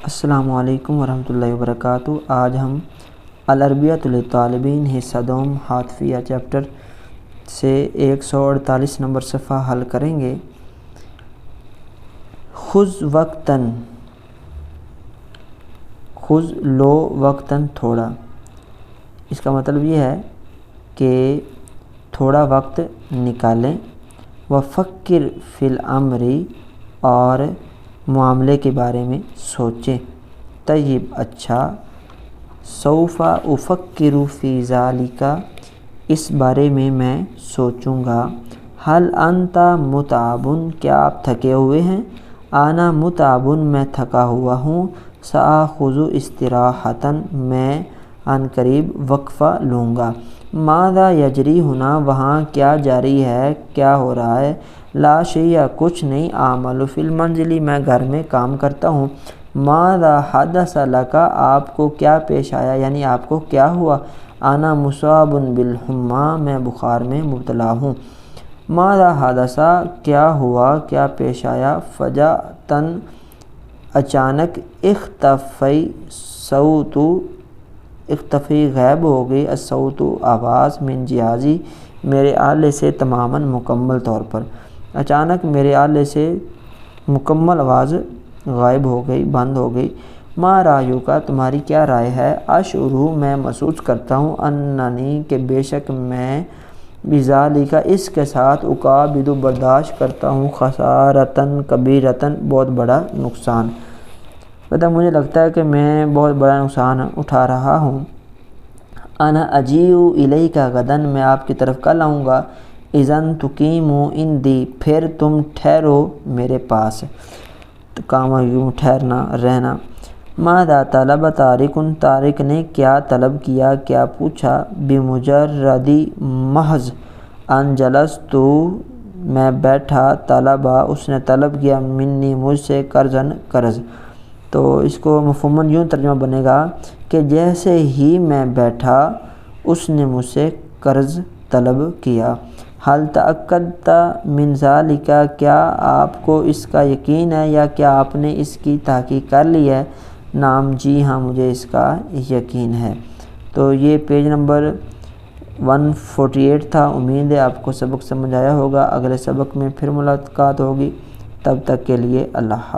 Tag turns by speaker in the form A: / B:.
A: السلام علیکم ورحمۃ اللہ وبرکاتہ۔ آج ہم العربیۃ للطالبین حصہ دوم حاتفیہ چیپٹر سے 148 نمبر صفحہ حل کریں گے۔ خذ وقتاً، خذ لو وقتاً تھوڑا، اس کا مطلب یہ ہے کہ تھوڑا وقت نکالیں۔ وفکر فی الامر، اور معاملے کے بارے میں سوچیں۔ طیب، اچھا۔ سوف افکر فی ذالک، اس بارے میں سوچوں گا۔ حل انت متعب، کیا آپ تھکے ہوئے ہیں؟ انا متعب، میں تھکا ہوا ہوں۔ سآخذ استراحۃ، میں عن قریب وقفہ لوں گا۔ ماذا یجری ہنا، وہاں کیا جاری ہے، کیا ہو رہا ہے؟ لا شیء، کچھ نہیں۔ اعمل فی المنزل، میں گھر میں کام کرتا ہوں۔ ماذا حدث لک، آپ کو کیا پیش آیا، یعنی آپ کو کیا ہوا؟ انا مصاب بالحمى، میں بخار میں مبتلا ہوں۔ ماذا حدث، کیا ہوا، کیا پیش آیا؟ فجأة، اچانک۔ اختفی صوت، اختفی غائب ہو گئی، الصوت آواز، من جہازی میرے آلے سے، تماماً مکمل طور پر۔ اچانک میرے آلے سے مکمل آواز غائب ہو گئی، بند ہو گئی۔ ما رأیک، تمہاری کیا رائے ہے؟ اشعر، میں محسوس کرتا ہوں، اننی، کہ بے شک میں، بذالک، اس کے ساتھ، اکابد، برداشت کرتا ہوں، خسارۃ کبیرۃ، بہت بڑا نقصان۔ مجھے لگتا ہے کہ میں بہت بڑا نقصان اٹھا رہا ہوں۔ انا اجیء الیک غدا، میں آپ کی طرف کل آؤں گا۔ اذن تقیم عندی، پھر تم ٹھہرو میرے پاس۔ کام یوں ٹھہرنا، رہنا۔ ماذا طلب طارق، طارق نے کیا طلب کیا، کیا پوچھا؟ بمجرد، محض، ان جلست، میں بیٹھا، طلبہ، اس نے طلب کیا، منی، مجھ سے، قرضاً، قرض۔ تو اس کو مفہوماً یوں ترجمہ بنے گا کہ جیسے ہی میں بیٹھا اس نے مجھ سے قرض طلب کیا۔ حل تأکدت من ذالک، کیا آپ کو اس کا یقین ہے، یا کیا آپ نے اس کی تحقیق کر لی ہے؟ نعم، جی ہاں، مجھے اس کا یقین ہے۔ تو یہ پیج نمبر 148 تھا۔ امید ہے آپ کو سبق سمجھ آیا ہوگا۔ اگلے سبق میں پھر ملاقات ہوگی، تب تک کے لیے اللہ حافظ۔